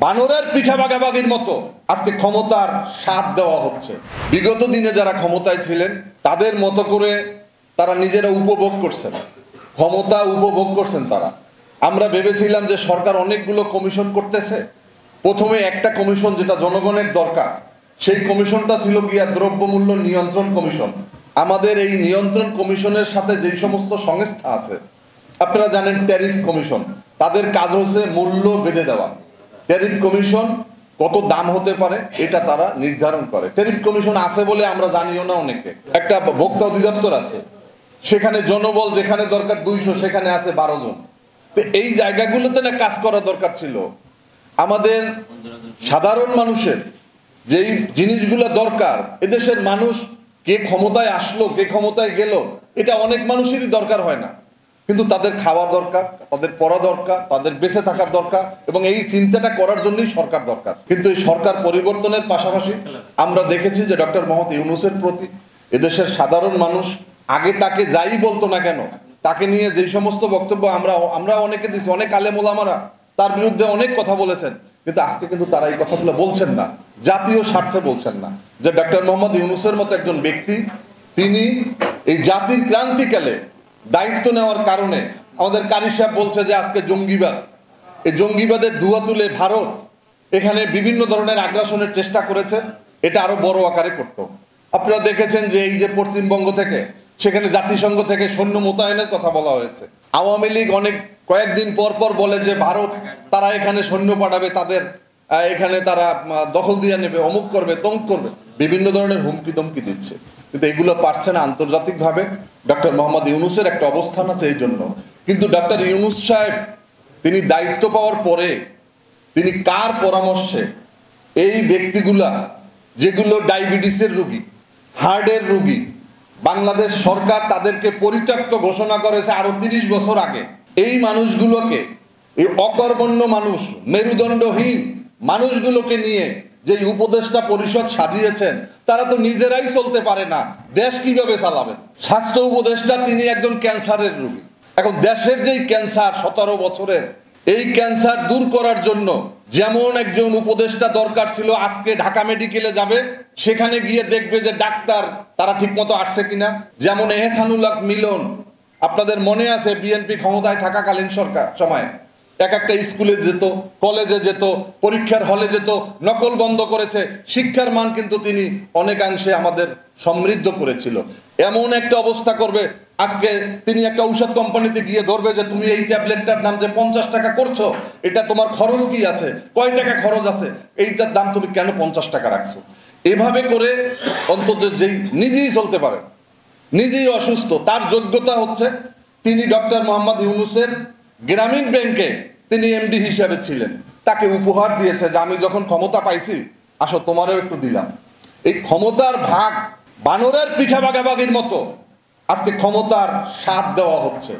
বানরের পিঠা ভাগাভাগির মতো আজকে ক্ষমতার স্বাদ দেওয়া হচ্ছে। বিগত দিনে যারা ক্ষমতায় ছিলেন তাদের মতো করে তারা নিজেরা উপভোগ করছেন, ক্ষমতা উপভোগ করছেন তারা। আমরা ভেবেছিলাম যে সরকার অনেকগুলো কমিশন করতেছে, প্রথমে একটা কমিশন যেটা জনগণের দরকার, সেই কমিশনটা ছিল গিয়া দ্রব্যমূল্য নিয়ন্ত্রণ কমিশন। আমাদের এই নিয়ন্ত্রণ কমিশনের সাথে যেই সমস্ত সংস্থা আছে, আপনারা জানেন ট্যারিফ কমিশন, তাদের কাজ হচ্ছে মূল্য বেঁধে দেওয়া। ট্যারিফ কমিশন কত দাম হতে পারে এটা তারা নির্ধারণ করে। ট্যারিফ কমিশন আছে বলে আমরা জানিও না অনেকে। একটা ভোক্তা অধিদপ্তর আছে, সেখানে জনবল যেখানে দরকার 200 সেখানে আছে 12 জন। তো এই জায়গাগুলোতে না কাজ করা দরকার ছিল। আমাদের সাধারণ মানুষের যেই জিনিসগুলো দরকার, এদেশের মানুষ কে ক্ষমতায় আসলো কে ক্ষমতায় গেল এটা অনেক মানুষেরই দরকার হয় না, কিন্তু তাদের খাওয়া দরকার, তাদের পড়া দরকার, তাদের বেঁচে থাকার দরকার, এবং এই চিন্তাটা করার জন্যই সরকার দরকার। কিন্তু এই সরকার পরিবর্তনের পাশাপাশি আমরা দেখেছি যে ডক্টর মোহাম্মদ ইউনূসের প্রতি এদেশের সাধারণ মানুষ আগে তাকে যাই বলতো না কেন, তাকে নিয়ে যেই সমস্ত বক্তব্য আমরা অনেকে দিচ্ছি, অনেক আলেম ওলামারা তার বিরুদ্ধে অনেক কথা বলেছেন, কিন্তু আজকে কিন্তু তারা এই কথাগুলো বলছেন না, জাতীয় স্বার্থে বলছেন না। যে ডক্টর মোহাম্মদ ইউনূসের মতো একজন ব্যক্তি, তিনি এই জাতির ক্রান্তিকালে দায়িত্ব নেওয়ার কারণে আমাদের কারি সাহেব বলছে যে আজকে জঙ্গিবাদ, এই জঙ্গিবাদের ধোঁয়া তুলে ভারত এখানে বিভিন্ন ধরনের আগ্রাসনের চেষ্টা করেছে, এটা আরো বড় আকারে করত। আপনারা দেখেছেন যে এই যে পশ্চিমবঙ্গ থেকে সেখানে জাতিসংঘ থেকে সৈন্য মোতায়েনের কথা বলা হয়েছে। আওয়ামী লীগ অনেক কয়েকদিন পর পর বলে যে ভারত তারা এখানে সৈন্য পাঠাবে, তাদের এখানে তারা দখল দিয়ে নেবে, অমুক করবে তমুক করবে, বিভিন্ন ধরনের হুমকি দমকি দিচ্ছে, কিন্তু এগুলো পারছে না আন্তর্জাতিকভাবে। ডক্টর মোহাম্মদ ইউনূসের একটা অবস্থান আছে এই জন্য। কিন্তু ডক্টর ইউনূস সাহেব তিনি দায়িত্ব পাওয়ার পরে তিনি কার পরামর্শে এই ব্যক্তিগুলা যেগুলো ডায়াবেটিসের রোগী, হার্টের রোগী, বাংলাদেশ সরকার তাদেরকে পরিত্যক্ত ঘোষণা করেছে আরো 30 বছর আগে, এই মানুষগুলোকে, এই অকর্মণ্য মানুষ, মেরুদণ্ডহীন মানুষগুলোকে নিয়ে যে উপদেষ্টা পরিষদ সাজিয়েছেন, তারা তো নিজেরাই চলতে পারে না, দেশ কিভাবে চালাবেন? স্বাস্থ্য উপদেষ্টা তিনি একজন ক্যান্সারের রোগী। এখন দেশের যেই ক্যান্সার 17 বছরের, এই ক্যান্সার দূর করার জন্য যেমন একজন উপদেষ্টা দরকার ছিল, আজকে ঢাকা মেডিকেলে যাবে, সেখানে গিয়ে দেখবে যে ডাক্তার তারা ঠিক মতো আসছে কিনা। যেমন এহসানুল হক মিলন, আপনাদের মনে আছে বিএনপি ক্ষমতায় থাকাকালীন সরকার সময় এক একটা স্কুলে যেত, কলেজে যেত, পরীক্ষার হলে যেত, নকল বন্ধ করেছে। শিক্ষার মান কিন্তু তিনি অনেকাংশে আমাদের সমৃদ্ধ করেছিল। এমন একটা অবস্থা করবে, আজকে তিনি একটা ঔষধ কোম্পানিতে গিয়ে ধরবে যে তুমি এই ট্যাবলেটটার দাম যে 50 টাকা করছো, এটা তোমার খরচ কি আছে, কয় টাকা খরচ আছে, এইটার দাম তুমি কেন 50 টাকা রাখছো? এভাবে করে অন্তত যেই নিজেই চলতে পারে, নিজেই অসুস্থ, তার যোগ্যতা হচ্ছে তিনি ডক্টর মোহাম্মদ ইউনূসের গ্রামীণ ব্যাংকে তিনি এমডি হিসাবে ছিলেন, তাকে উপহার দিয়েছে যে আমি যখন ক্ষমতা পাইছি আসো তোমারও একটু দিলাম। এই ক্ষমতার ভাগ বানরের পিঠা ভাগাভাগির মতো আজকে ক্ষমতার স্বাদ দেওয়া হচ্ছে।